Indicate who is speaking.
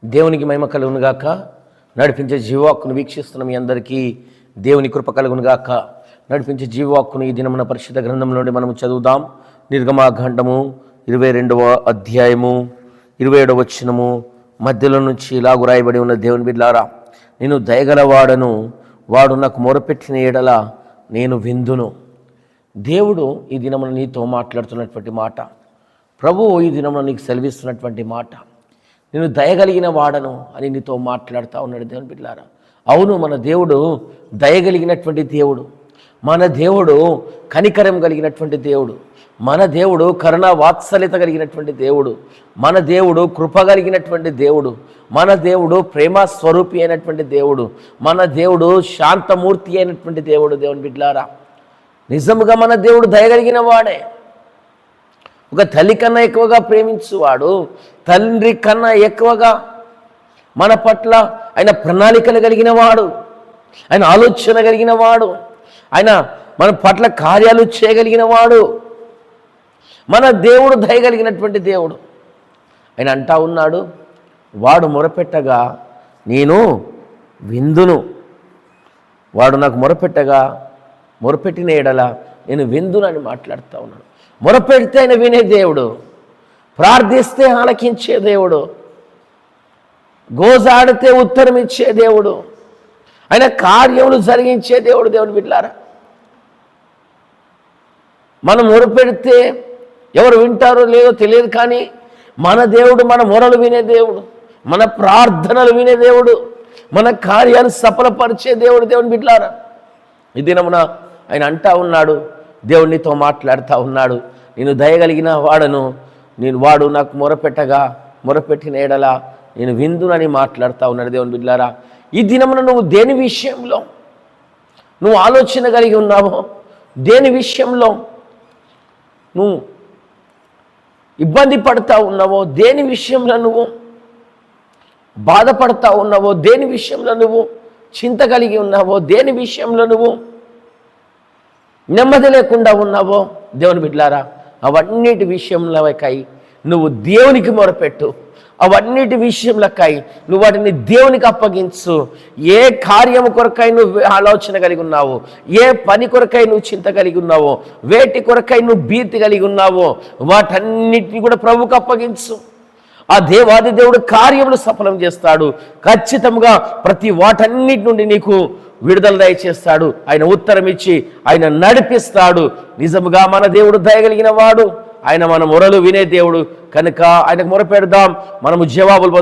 Speaker 1: దేవునికి మహిమ కలుగునుగాక. నడిపించే జీవవాక్కును వీక్షిస్తున్న మీ అందరికీ దేవుని కృప కలుగునుగాక. నడిపించే జీవవాక్కును ఈ దినమున పరిశుద్ధ గ్రంథంలోని మనము చదువుదాం. నిర్గమాకాండము 22వ అధ్యాయము 27వ వచనము మధ్యలో నుంచి ఇలాగు రాయబడి ఉన్న దేవుని బిడ్డలారా, నేను దయగలవాడను, వాడు నాకు మొరపెట్టిన ఎడల నేను విందును. దేవుడు ఈ దినమున నీతో మాట్లాడుతున్నటువంటి మాట, ప్రభువు ఈ దినమున నీకు సెలవిస్తున్నటువంటి మాట, నేను దయగలిగిన వాడను అని నీతో మాట్లాడుతూ ఉన్నాడు దేవుని బిడ్డలారా. అవును, మన దేవుడు దయగలిగినటువంటి దేవుడు, మన దేవుడు కనికరం కలిగినటువంటి దేవుడు, మన దేవుడు కరుణా వాత్సల్యత కలిగినటువంటి దేవుడు, మన దేవుడు కృప కలిగినటువంటి దేవుడు, మన దేవుడు ప్రేమ స్వరూపి అయినటువంటి దేవుడు, మన దేవుడు శాంతమూర్తి అయినటువంటి దేవుడు. దేవుని బిడ్డలారా, నిజముగా మన దేవుడు దయగలిగిన వాడే. ఒక తల్లి కన్నా ఎక్కువగా ప్రేమించువాడు, తండ్రి కన్నా ఎక్కువగా మన పట్ల ఆయన ప్రణాళికలు కలిగిన వాడు, ఆయన ఆలోచన కలిగిన వాడు, ఆయన మన పట్ల కార్యాలు చేయగలిగిన వాడు. మన దేవుడు దయగలిగినటువంటి దేవుడు. ఆయన అంటా ఉన్నాడు, వాడు మొరపెట్టగా నేను విందును. వాడు నాకు మొరపెట్టిన ఎడల నేను విందును అని మాట్లాడుతూ ఉన్నాడు. మొరపెడితే ఆయన వినే దేవుడు, ప్రార్థిస్తే ఆలకించే దేవుడు, గోజాడితే ఉత్తరం ఇచ్చే దేవుడు, ఆయన కార్యములు జరిగించే దేవుడు. దేవుని బిడ్డలారా, మనం మొరపెడితే ఎవరు వింటారో లేదో తెలియదు, కానీ మన దేవుడు మన మొరలు వినే దేవుడు, మన ప్రార్థనలు వినే దేవుడు, మన కార్యాలు సఫలపరిచే దేవుడు. దేవుని బిడ్డలారా, ఈ దినమున ఆయన అంటా ఉన్నాడు, దేవునితో మాట్లాడుతూ ఉన్నాడు, నేను దయగలిగిన వాడను, వాడు నాకు మొరపెట్టిన ఎడల నేను విందునని మాట్లాడుతూ ఉన్నాడు. దేవుని బిడ్డలారా, ఈ దినమున నువ్వు దేని విషయంలో నువ్వు ఆలోచన కలిగి ఉన్నావో, దేని విషయంలో నువ్వు ఇబ్బంది పడతా ఉన్నావో, దేని విషయంలో నువ్వు బాధపడతా ఉన్నావో, దేని విషయంలో నువ్వు చింత కలిగి ఉన్నావో, దేని విషయంలో నువ్వు నెమ్మది లేకుండా ఉన్నావో, దేవుని బిడ్డలారా, అవన్నిటి విషయంలోకై నువ్వు దేవునికి మొరపెట్టు. అవన్నిటి విషయంలోకై నువ్వు వాటిని దేవునికి అప్పగించు. ఏ కార్యము కొరకై నువ్వు ఆలోచన కలిగి ఉన్నావో, ఏ పని కొరకై నువ్వు చింత కలిగి ఉన్నావో, వేటి కొరకై నువ్వు భీతి కలిగి ఉన్నావో, వాటన్నిటిని కూడా ప్రభువుకు అప్పగించు. ఆ దేవాది దేవుడు కార్యములు సఫలం చేస్తాడు. ఖచ్చితంగా ప్రతి వాటన్నిటి నుండి నీకు విడుదల దయచేస్తాడు. ఆయన ఉత్తరం ఇచ్చి ఆయన నడిపిస్తాడు. నిజముగా మన దేవుడు దయగలిగిన వాడు, ఆయన మన మొరలు వినే దేవుడు కనుక ఆయనకు మొరపెడదాం, మనము జవాబులు